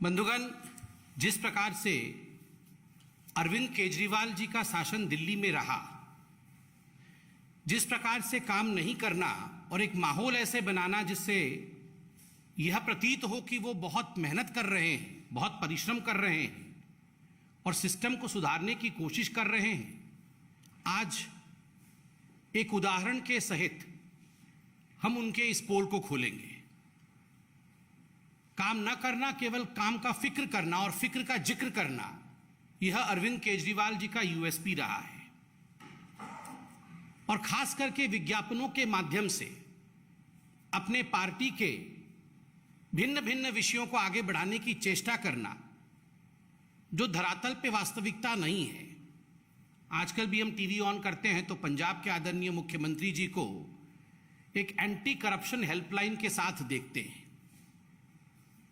बंधुगण, जिस प्रकार से अरविंद केजरीवाल जी का शासन दिल्ली में रहा, जिस प्रकार से काम नहीं करना और एक माहौल ऐसे बनाना जिससे यह प्रतीत हो कि वो बहुत मेहनत कर रहे हैं, बहुत परिश्रम कर रहे हैं और सिस्टम को सुधारने की कोशिश कर रहे हैं, आज एक उदाहरण के सहित हम उनके इस पोल को खोलेंगे। काम न करना, केवल काम का फिक्र करना और फिक्र का जिक्र करना, यह अरविंद केजरीवाल जी का यूएसपी रहा है। और खास करके विज्ञापनों के माध्यम से अपने पार्टी के भिन्न भिन्न विषयों को आगे बढ़ाने की चेष्टा करना, जो धरातल पे वास्तविकता नहीं है। आजकल भी हम टीवी ऑन करते हैं तो पंजाब के आदरणीय मुख्यमंत्री जी को एक एंटी करप्शन हेल्पलाइन के साथ देखते हैं।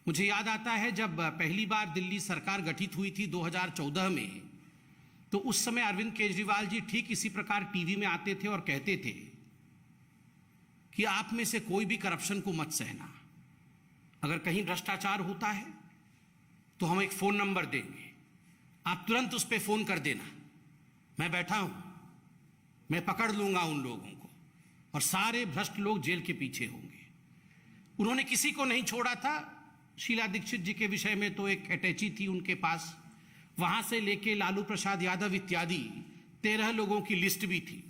मुझे याद आता है जब पहली बार दिल्ली सरकार गठित हुई थी 2014 में, तो उस समय अरविंद केजरीवाल जी ठीक इसी प्रकार टीवी में आते थे और कहते थे कि आप में से कोई भी करप्शन को मत सहना, अगर कहीं भ्रष्टाचार होता है तो हम एक फोन नंबर देंगे, आप तुरंत उस पर फोन कर देना, मैं बैठा हूं, मैं पकड़ लूंगा उन लोगों को और सारे भ्रष्ट लोग जेल के पीछे होंगे। उन्होंने किसी को नहीं छोड़ा था। शीला दीक्षित जी के विषय में तो एक अटैची थी उनके पास, वहां से लेके लालू प्रसाद यादव इत्यादि 13 लोगों की लिस्ट भी थी।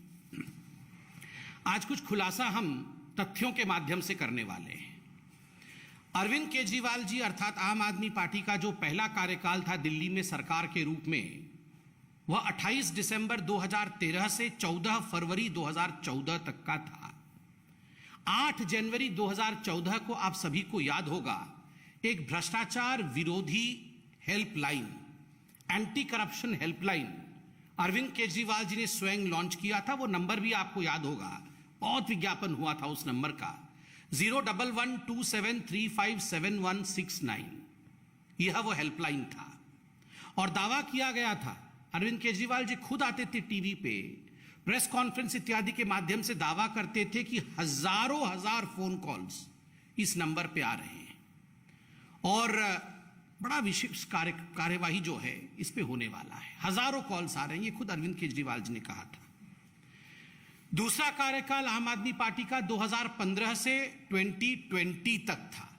आज कुछ खुलासा हम तथ्यों के माध्यम से करने वाले हैं। अरविंद केजरीवाल जी अर्थात आम आदमी पार्टी का जो पहला कार्यकाल था दिल्ली में सरकार के रूप में, वह 28 दिसंबर 2013 से 14 फरवरी 2014 तक का था। 8 जनवरी 2014 को आप सभी को याद होगा, एक भ्रष्टाचार विरोधी helpline, anti corruption helpline Arvind Kejriwal ji ने स्वयं लॉन्च किया था। वो नंबर भी आपको याद होगा, बहुत विज्ञापन हुआ था उस नंबर का, 01127357169। यह वो हेल्पलाइन था और दावा किया गया था, अरविंद केजरीवाल जी खुद आते थे टीवी पे, प्रेस कॉन्फ्रेंस इत्यादि के माध्यम से दावा करते थे कि हजारों हजार फोन कॉल्स इस नंबर पे आ रहे हैं और बड़ा विशेष कार्यवाही जो है इस पे होने वाला है। हजारों कॉल्स आ रहे हैं, ये खुद अरविंद केजरीवाल जी ने कहा था। दूसरा कार्यकाल आम आदमी पार्टी का 2015 से 2020 तक था,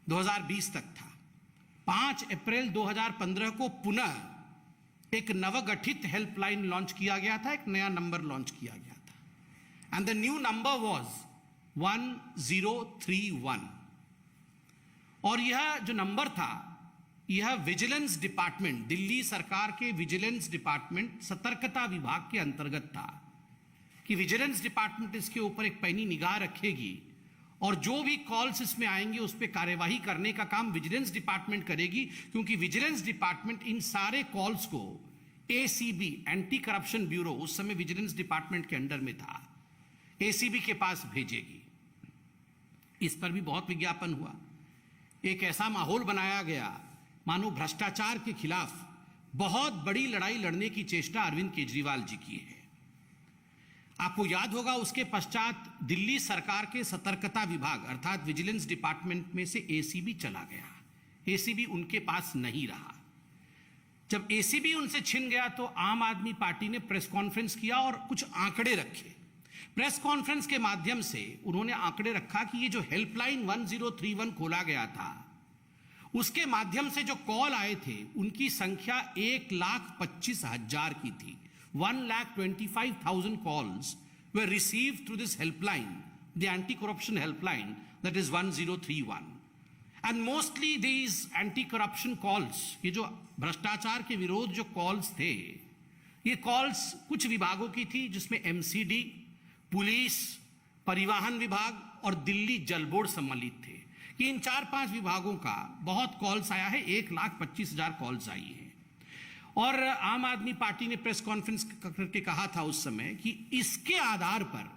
2020 तक था। 5 अप्रैल 2015 को पुनः एक नवगठित हेल्पलाइन लॉन्च किया गया था, एक नया नंबर लॉन्च किया गया था and the new number was 1031। और यह जो नंबर था, यह विजिलेंस डिपार्टमेंट, दिल्ली सरकार के विजिलेंस डिपार्टमेंट सतर्कता विभाग के अंतर्गत था कि विजिलेंस डिपार्टमेंट इसके ऊपर एक पैनी निगाह रखेगी और जो भी कॉल्स इसमें आएंगे उस पर कार्यवाही करने का काम विजिलेंस डिपार्टमेंट करेगी, क्योंकि विजिलेंस डिपार्टमेंट इन सारे कॉल्स को एसीबी, एंटी करप्शन ब्यूरो, उस समय विजिलेंस डिपार्टमेंट के अंडर में था, एसीबी के पास भेजेगी। इस पर भी बहुत विज्ञापन हुआ। एक ऐसा माहौल बनाया गया मानो भ्रष्टाचार के खिलाफ बहुत बड़ी लड़ाई लड़ने की चेष्टा अरविंद केजरीवाल जी की है। आपको याद होगा उसके पश्चात दिल्ली सरकार के सतर्कता विभाग अर्थात विजिलेंस डिपार्टमेंट में से एसीबी चला गया। एसीबी उनके पास नहीं रहा। जब एसीबी उनसे छिन गया तो आम आदमी पार्टी ने प्रेस कॉन्फ्रेंस किया और कुछ आंकड़े रखे। प्रेस कॉन्फ्रेंस के माध्यम से उन्होंने आंकड़े रखा कि ये जो हेल्पलाइन 1031 खोला गया था, उसके माध्यम से जो कॉल आए थे उनकी संख्या 1,25,000 की थी। 1,25,000 calls were received through this helpline, the anti-corruption helpline, that is 1031. And mostly these anti-corruption calls, ये जो भ्रष्टाचार के विरोध जो calls थे, ये calls कुछ विभागों की थी जिसमें MCD, पुलिस, परिवहन विभाग और दिल्ली जल बोर्ड सम्मिलित थे। कि इन 4-5 विभागों का बहुत कॉल्स आया है, 1,25,000 कॉल्स आई है। और आम आदमी पार्टी ने प्रेस कॉन्फ्रेंस करके कहा था उस समय कि इसके आधार पर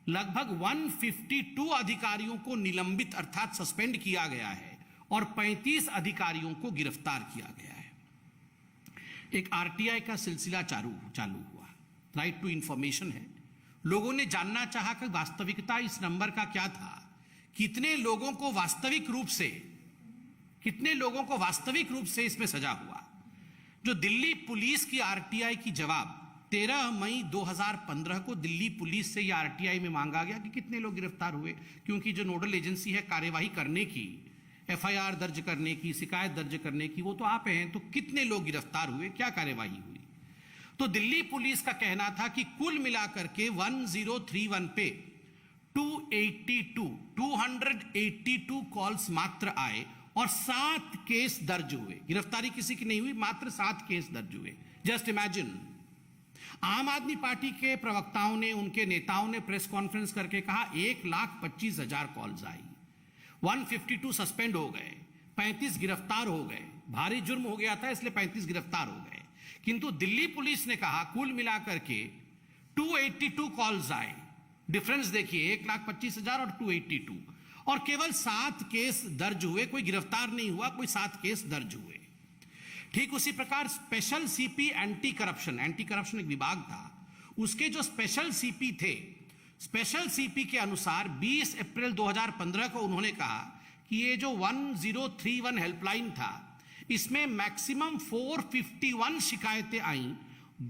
लगभग 152 अधिकारियों को निलंबित अर्थात सस्पेंड किया गया है और 35 अधिकारियों को गिरफ्तार किया गया है। एक आरटीआई का सिलसिला चालू हुआ, राइट टू इंफॉर्मेशन है। लोगों ने जानना चाहा कि वास्तविकता इस नंबर का क्या था, कितने लोगों को वास्तविक रूप से कितने लोगों को वास्तविक रूप से इसमें सजा हुआ? जो दिल्ली पुलिस की आरटीआई की जवाब 13 मई 2015 को दिल्ली पुलिस से यह आरटीआई में मांगा गया कि कितने लोग गिरफ्तार हुए, क्योंकि जो नोडल एजेंसी है कार्यवाही करने की, एफआईआर दर्ज करने की, शिकायत दर्ज करने की, वो तो आप हैं, तो कितने लोग गिरफ्तार हुए, क्या कार्यवाही हुई? तो दिल्ली पुलिस का कहना था कि कुल मिलाकर के 1031 पे 282 कॉल्स मात्र आए और 7 केस दर्ज हुए। गिरफ्तारी किसी की नहीं हुई, मात्र 7 केस दर्ज हुए। Just imagine. आम आदमी पार्टी के प्रवक्ताओं ने, उनके नेताओं ने प्रेस कॉन्फ्रेंस करके कहा 1,25,000 कॉल्स आई, 152 सस्पेंड हो गए, 35 गिरफ्तार हो गए। भारी जुर्म हो गया था इसलिए 35 गिरफ्तार हो गए। किंतु दिल्ली पुलिस ने कहा कुल मिलाकर के 282 कॉल्स आए। डिफरेंस देखिए, 1,25,000 और 282, और केवल 7 केस दर्ज हुए, कोई गिरफ्तार नहीं हुआ, कोई 7 केस दर्ज हुए। ठीक उसी प्रकार स्पेशल सीपी एंटी करप्शन एक विभाग था, उसके जो स्पेशल सीपी थे, स्पेशल सीपी के अनुसार 20 अप्रैल 2015 को उन्होंने कहा कि ये जो 1031 हेल्पलाइन था, इसमें मैक्सिमम 451 शिकायतें आईं,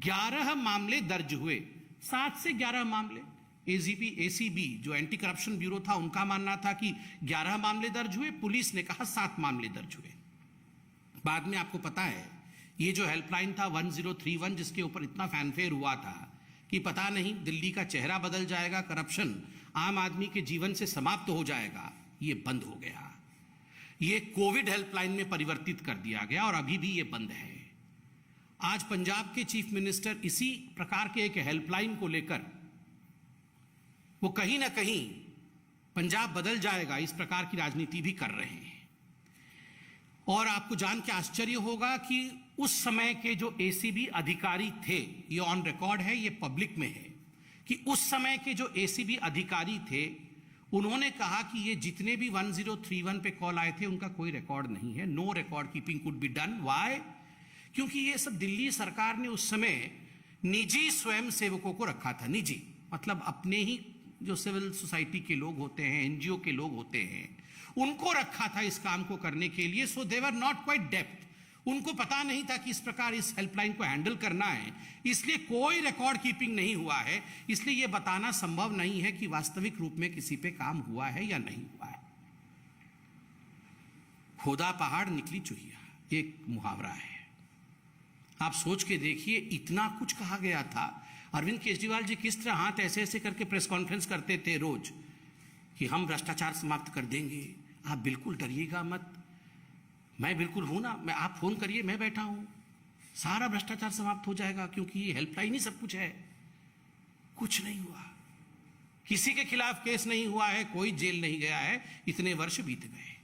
11 मामले दर्ज हुए। 7 से 11 मामले। एसीबी जो एंटी करप्शन ब्यूरो था, उनका मानना था कि 11 मामले दर्ज हुए, पुलिस ने कहा 7 मामले दर्ज हुए। बाद में आपको पता है, ये जो हेल्पलाइन था 1031, जिसके ऊपर इतना फैनफेयर हुआ था कि पता नहीं दिल्ली का चेहरा बदल जाएगा, करप्शन आम आदमी के जीवन से समाप्त हो जाएगा, ये बंद हो गया। ये कोविड हेल्पलाइन में परिवर्तित कर दिया गया और अभी भी ये बंद है। आज पंजाब के चीफ मिनिस्टर इसी प्रकार के एक हेल्पलाइन को लेकर वो कहीं ना कहीं पंजाब बदल जाएगा इस प्रकार की राजनीति भी कर रहे हैं। और आपको जान के आश्चर्य होगा कि उस समय के जो एसीबी अधिकारी थे, ये ऑन रिकॉर्ड है, ये पब्लिक में है, कि उस समय के जो एसीबी अधिकारी थे, उन्होंने कहा कि ये जितने भी 1031 पे कॉल आए थे उनका कोई रिकॉर्ड नहीं है, no record keeping could be done. Why? क्योंकि ये सब दिल्ली सरकार ने उस समय निजी स्वयं सेवकों को रखा था। निजी मतलब अपने ही जो सिविल सोसाइटी के लोग होते हैं, एनजीओ के लोग होते हैं, उनको रखा था इस काम को करने के लिए। सो दे वर नॉट क्वाइट डेप्थ। उनको पता नहीं था कि इस प्रकार इस हेल्पलाइन को हैंडल करना है, इसलिए कोई रिकॉर्ड कीपिंग नहीं हुआ है। इसलिए यह बताना संभव नहीं है कि वास्तविक रूप में किसी पे काम हुआ है या नहीं हुआ है। खोदा पहाड़ निकली चुहिया, एक मुहावरा है। आप सोच के देखिए, इतना कुछ कहा गया था। अरविंद केजरीवाल जी किस तरह हाथ ऐसे ऐसे करके प्रेस कॉन्फ्रेंस करते थे रोज कि हम भ्रष्टाचार समाप्त कर देंगे, आप बिल्कुल डरिएगा मत, मैं बिल्कुल हूं ना, मैं, आप फोन करिए, मैं बैठा हूं, सारा भ्रष्टाचार समाप्त हो जाएगा, क्योंकि ये हेल्पलाइन ही सब कुछ है। कुछ नहीं हुआ, किसी के खिलाफ केस नहीं हुआ है, कोई जेल नहीं गया है, इतने वर्ष बीत गए।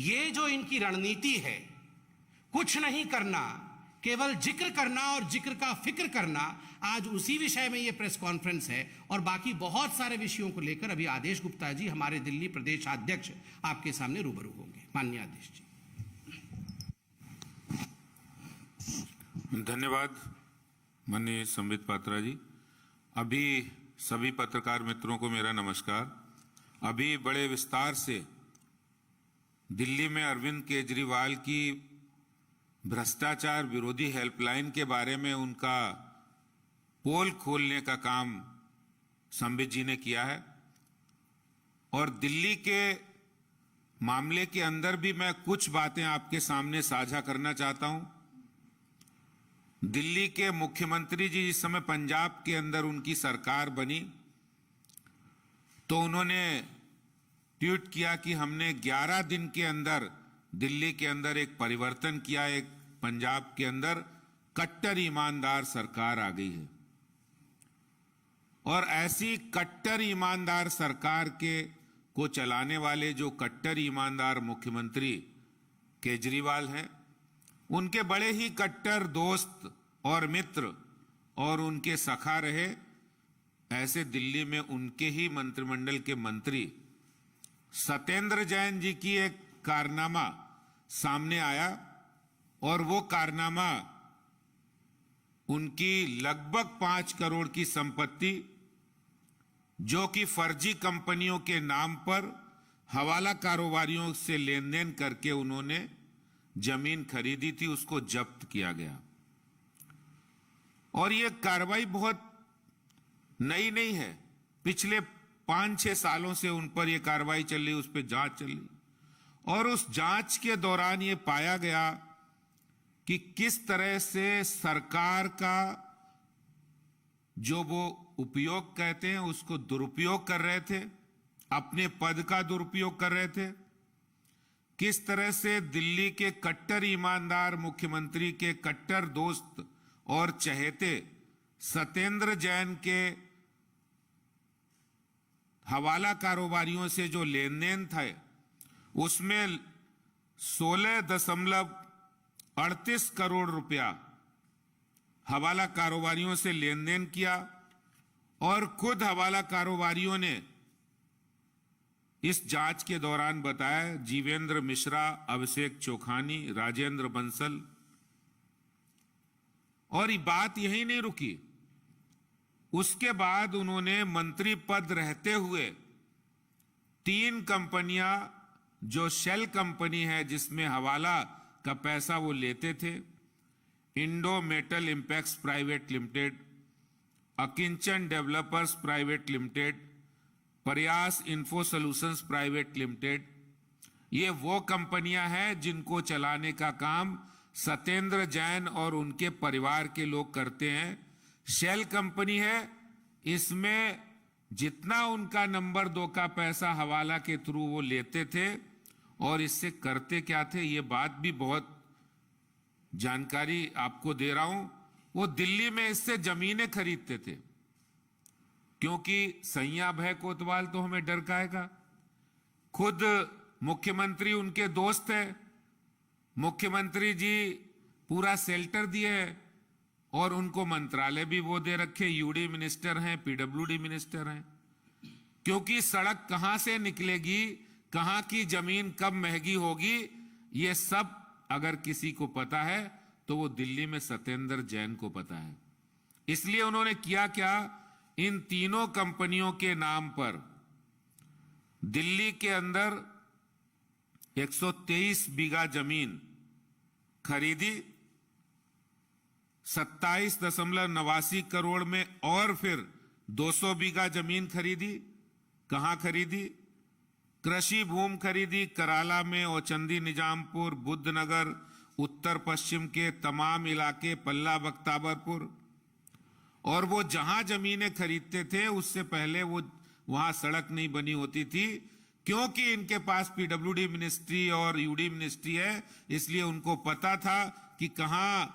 ये जो इनकी रणनीति है, कुछ नहीं करना, केवल जिक्र करना और जिक्र का फिक्र करना, आज उसी विषय में यह प्रेस कॉन्फ्रेंस है। और बाकी बहुत सारे विषयों को लेकर अभी आदेश गुप्ता जी, हमारे दिल्ली प्रदेश अध्यक्ष, आपके सामने रूबरू होंगे। माननीय आदेश जी। धन्यवाद माननीय संबित पात्रा जी। अभी सभी पत्रकार मित्रों को मेरा नमस्कार। अभी बड़े विस्तार से दिल्ली में अरविंद केजरीवाल की भ्रष्टाचार विरोधी हेल्पलाइन के बारे में उनका पोल खोलने का काम संबित जी ने किया है। और दिल्ली के मामले के अंदर भी मैं कुछ बातें आपके सामने साझा करना चाहता हूं। दिल्ली के मुख्यमंत्री जी जिस समय पंजाब के अंदर उनकी सरकार बनी, तो उन्होंने ट्वीट किया कि हमने 11 दिन के अंदर दिल्ली के अंदर एक परिवर्तन किया, एक पंजाब के अंदर कट्टर ईमानदार सरकार आ गई है। और ऐसी कट्टर ईमानदार सरकार को चलाने वाले जो कट्टर ईमानदार मुख्यमंत्री केजरीवाल हैं, उनके बड़े ही कट्टर दोस्त और मित्र और उनके सखा रहे ऐसे दिल्ली में उनके ही मंत्रिमंडल के मंत्री सत्येंद्र जैन जी की एक कारनामा सामने आया। और वो कारनामा उनकी लगभग 5 करोड़ की संपत्ति, जो कि फर्जी कंपनियों के नाम पर हवाला कारोबारियों से लेन देन करके उन्होंने जमीन खरीदी थी, उसको जब्त किया गया। और यह कार्रवाई बहुत नई नहीं है, पिछले 5-6 सालों से उन पर यह कार्रवाई चल रही, उस पर जांच चल रही। और उस जांच के दौरान यह पाया गया कि किस तरह से सरकार का जो वो उपयोग कहते हैं उसको दुरुपयोग कर रहे थे, अपने पद का दुरुपयोग कर रहे थे। किस तरह से दिल्ली के कट्टर ईमानदार मुख्यमंत्री के कट्टर दोस्त और चहेते सत्येंद्र जैन के हवाला कारोबारियों से जो लेन देन था उसमें 16.38 करोड़ रुपया हवाला कारोबारियों से लेन देन किया। और खुद हवाला कारोबारियों ने इस जांच के दौरान बताया, जीवेंद्र मिश्रा, अभिषेक चोखानी, राजेंद्र बंसल। और ये बात यही नहीं रुकी, उसके बाद उन्होंने मंत्री पद रहते हुए 3 कंपनियां जो शेल कंपनी है जिसमें हवाला का पैसा वो लेते थे, Indo metal impacts private limited, Akinchan developers private limited, Prayas info solutions private limited, ये वो कंपनियां हैं जिनको चलाने का काम सत्येंद्र जैन और उनके परिवार के लोग करते हैं। शेल कंपनी है, इसमें जितना उनका नंबर 2 का पैसा हवाला के थ्रू वो लेते थे और इससे करते क्या थे, ये बात भी बहुत जानकारी आपको दे रहा हूं। वो दिल्ली में इससे जमीनें खरीदते थे, क्योंकि सैया भय कोतवाल तो हमें डर काहेगा। खुद मुख्यमंत्री उनके दोस्त है, मुख्यमंत्री जी पूरा शेल्टर दिए है और उनको मंत्रालय भी वो दे रखे, यूडी मिनिस्टर हैं, पीडब्ल्यूडी मिनिस्टर हैं। क्योंकि सड़क कहां से निकलेगी, कहां की जमीन कब महंगी होगी, ये सब अगर किसी को पता है तो वो दिल्ली में सत्येंद्र जैन को पता है। इसलिए उन्होंने किया क्या, इन तीनों कंपनियों के नाम पर दिल्ली के अंदर 123 बीघा जमीन खरीदी, 27.89 करोड़ में, और फिर 200 बीघा जमीन खरीदी। कहां खरीदी? कृषि भूमि खरीदी कराला में, औचंदी, निजामपुर, बुद्धनगर, उत्तर पश्चिम के तमाम इलाके, पल्ला, बख्ताबरपुर। और वो जहां जमीनें खरीदते थे उससे पहले वो वहां सड़क नहीं बनी होती थी, क्योंकि इनके पास पीडब्ल्यूडी मिनिस्ट्री और यूडी मिनिस्ट्री है, इसलिए उनको पता था कि कहां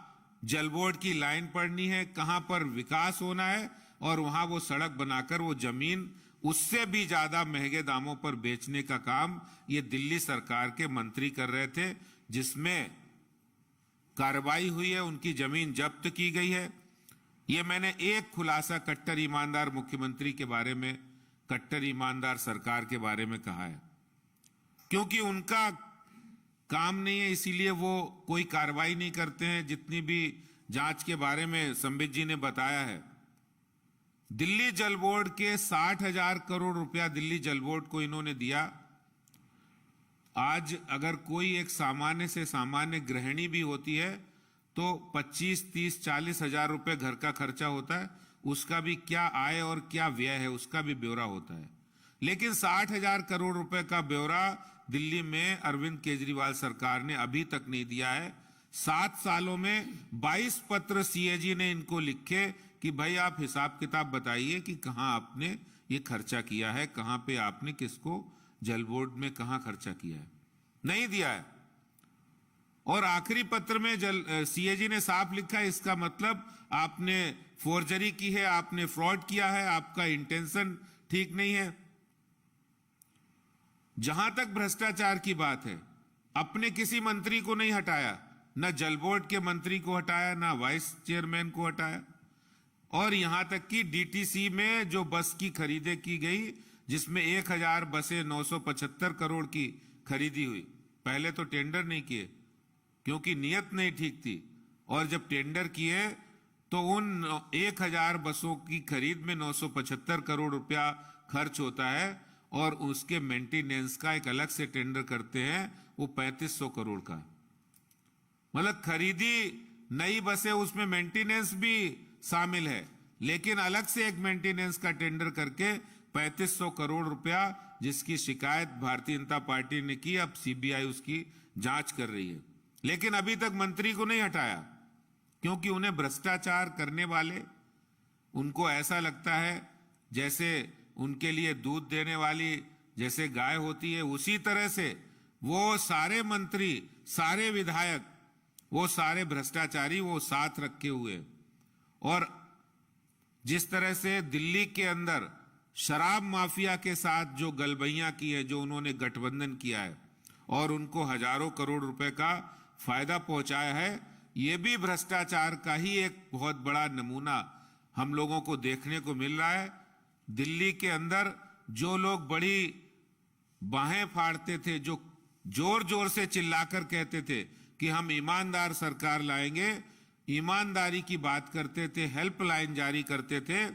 जल बोर्ड की लाइन पड़नी है, कहां पर विकास होना है, और वहां वो सड़क बनाकर वो जमीन उससे भी ज्यादा महंगे दामों पर बेचने का काम ये दिल्ली सरकार के मंत्री कर रहे थे, जिसमें कार्रवाई हुई है, उनकी जमीन जब्त की गई है। ये मैंने एक खुलासा कट्टर ईमानदार मुख्यमंत्री के बारे में, कट्टर ईमानदार सरकार के बारे में कहा है, क्योंकि उनका काम नहीं है, इसीलिए वो कोई कार्रवाई नहीं करते हैं। जितनी भी जांच के बारे में संबित जी ने बताया है, दिल्ली जल बोर्ड के 60,000 करोड़ रुपया दिल्ली जल बोर्ड को इन्होंने दिया। आज अगर कोई एक सामान्य से सामान्य गृहिणी भी होती है तो 25, 30, 40 हजार रुपए घर का खर्चा होता है, उसका भी क्या आय और क्या व्यय है उसका भी ब्यौरा होता है। लेकिन 60,000 करोड़ रुपए का ब्यौरा दिल्ली में अरविंद केजरीवाल सरकार ने अभी तक नहीं दिया है। 7 सालों में 22 पत्र सीएजी ने इनको लिखे कि भाई आप हिसाब किताब बताइए कि कहां आपने ये खर्चा किया है, कहां पे आपने किसको जल बोर्ड में कहां खर्चा किया है, नहीं दिया है। और आखिरी पत्र में सीएजी ने साफ लिखा है, इसका मतलब आपने फोर्जरी की है, आपने फ्रॉड किया है, आपका इंटेंशन ठीक नहीं है। जहां तक भ्रष्टाचार की बात है, अपने किसी मंत्री को नहीं हटाया, न जल बोर्ड के मंत्री को हटाया, ना वाइस चेयरमैन को हटाया। और यहां तक कि डीटीसी में जो बस की खरीदे की गई, जिसमें 1000 बसें 975 करोड़ की खरीदी हुई, पहले तो टेंडर नहीं किए क्योंकि नियत नहीं ठीक थी, और जब टेंडर किए तो उन 1000 बसों की खरीद में 975 करोड़ रुपया खर्च होता है, और उसके मेंटेनेंस का एक अलग से टेंडर करते हैं, वो 3500 करोड़ का। मतलब खरीदी नई बसें, उसमें मेंटेनेंस भी शामिल है, लेकिन अलग से एक मेंटेनेंस का टेंडर करके 3500 करोड़ रुपया, जिसकी शिकायत भारतीय जनता पार्टी ने की, अब सीबीआई उसकी जांच कर रही है। लेकिन अभी तक मंत्री को नहीं हटाया, क्योंकि उन्हें भ्रष्टाचार करने वाले, उनको ऐसा लगता है जैसे उनके लिए दूध देने वाली जैसे गाय होती है, उसी तरह से वो सारे मंत्री, सारे विधायक, वो सारे भ्रष्टाचारी वो साथ रखे हुए। और जिस तरह से दिल्ली के अंदर शराब माफिया के साथ जो गलबैयां की है, जो उन्होंने गठबंधन किया है और उनको हजारों करोड़ रुपए का फायदा पहुंचाया है, ये भी भ्रष्टाचार का ही एक बहुत बड़ा नमूना हम लोगों को देखने को मिल रहा है। दिल्ली के अंदर जो लोग बड़ी बाहें फाड़ते थे, जो जोर जोर से चिल्लाकर कहते थे कि हम ईमानदार सरकार लाएंगे, ईमानदारी की बात करते थे, हेल्पलाइन जारी करते थे,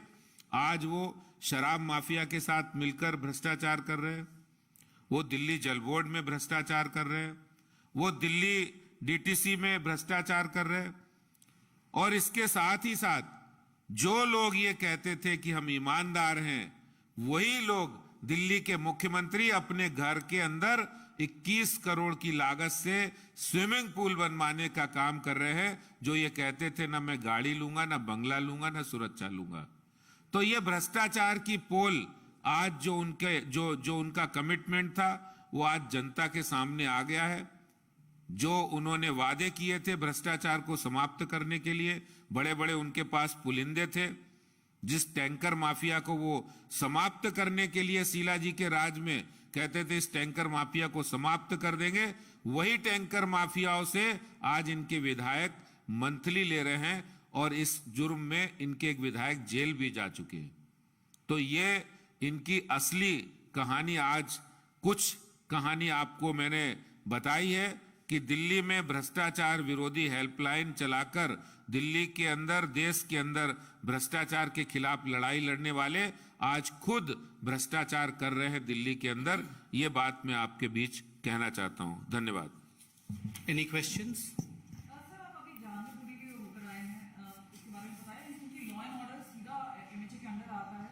आज वो शराब माफिया के साथ मिलकर भ्रष्टाचार कर रहे हैं। वो दिल्ली जल बोर्ड में भ्रष्टाचार कर रहे हैं, वो दिल्ली डीटीसी में भ्रष्टाचार कर रहे हैं। और इसके साथ ही साथ जो लोग ये कहते थे कि हम ईमानदार हैं, वही लोग दिल्ली के मुख्यमंत्री अपने घर के अंदर 21 करोड़ की लागत से स्विमिंग पूल बनवाने का काम कर रहे हैं, जो ये कहते थे ना मैं गाड़ी लूंगा, ना बंगला लूंगा, ना सुरक्षा लूंगा। तो ये भ्रष्टाचार की पोल आज जो उनका कमिटमेंट था, वो आज जनता के सामने आ गया है। जो उन्होंने वादे किए थे भ्रष्टाचार को समाप्त करने के लिए, बड़े बड़े उनके पास पुलिंदे थे। जिस टैंकर माफिया को वो समाप्त करने के लिए शीला जी के राज में कहते थे इस टैंकर माफिया को समाप्त कर देंगे, वही टैंकर माफियाओं से आज इनके विधायक मंथली ले रहे हैं और इस जुर्म में इनके एक विधायक जेल भी जा चुके हैं। तो ये इनकी असली कहानी, आज कुछ कहानी आपको मैंने बताई है कि दिल्ली में भ्रष्टाचार विरोधी हेल्पलाइन चलाकर दिल्ली के अंदर, देश के अंदर भ्रष्टाचार के खिलाफ लड़ाई लड़ने वाले आज खुद भ्रष्टाचार कर रहे हैं दिल्ली के अंदर। ये बात मैं आपके बीच कहना चाहता हूं। धन्यवाद। Any questions? सर, आप अभी जहांगीरपुरी के होकर आए हैं, उसके बारे में बताया, क्योंकि लॉ एंड ऑर्डर सीधा एमएचए के अंडर आता है।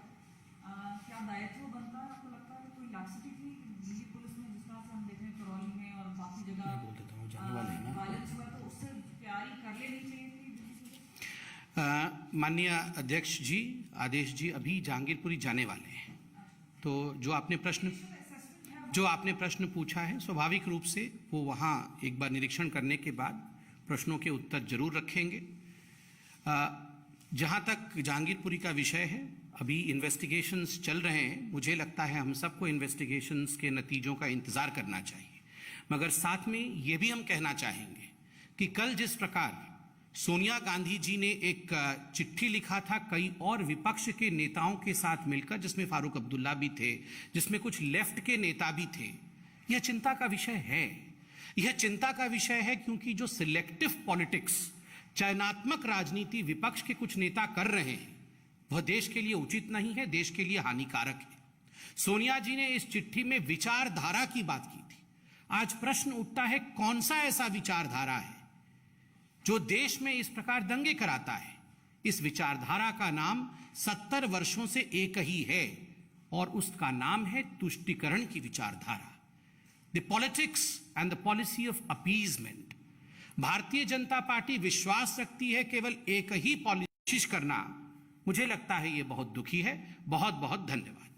क्या दायित्व बनता है, आपको लगता है कोई लाक्सिटी थी दिल्ली पुलिस में, जिस तरह से हम देख रहे हैं करौली में और बाकी जगह वायलेंस हुआ, तो उससे तैयारी कर लेनी चाहिए थी? माननीय अध्यक्ष जी, आदेश जी अभी जहांगीरपुरी जाने वाले हैं, तो जो आपने प्रश्न पूछा है, स्वाभाविक रूप से वो वहाँ एक बार निरीक्षण करने के बाद प्रश्नों के उत्तर जरूर रखेंगे। जहाँ तक जहांगीरपुरी का विषय है, अभी इन्वेस्टिगेशंस चल रहे हैं। मुझे लगता है हम सबको इन्वेस्टिगेशंस के नतीजों का इंतजार करना चाहिए, मगर साथ में ये भी हम कहना चाहेंगे कि कल जिस प्रकार सोनिया गांधी जी ने एक चिट्ठी लिखा था कई और विपक्ष के नेताओं के साथ मिलकर, जिसमें फारूक अब्दुल्ला भी थे, जिसमें कुछ लेफ्ट के नेता भी थे, यह चिंता का विषय है। यह चिंता का विषय है क्योंकि जो सिलेक्टिव पॉलिटिक्स, चयनात्मक राजनीति विपक्ष के कुछ नेता कर रहे हैं, वह देश के लिए उचित नहीं है, देश के लिए हानिकारक है। सोनिया जी ने इस चिट्ठी में विचारधारा की बात की थी। आज प्रश्न उठता है, कौन सा ऐसा विचारधारा है जो देश में इस प्रकार दंगे कराता है? इस विचारधारा का नाम 70 वर्षों से एक ही है और उसका नाम है तुष्टीकरण की विचारधारा, the politics and the policy of appeasement. Bharatiya Janata party विश्वास रखती है केवल एक ही पॉलिसी करना। मुझे लगता है यह बहुत दुखी है। बहुत बहुत धन्यवाद।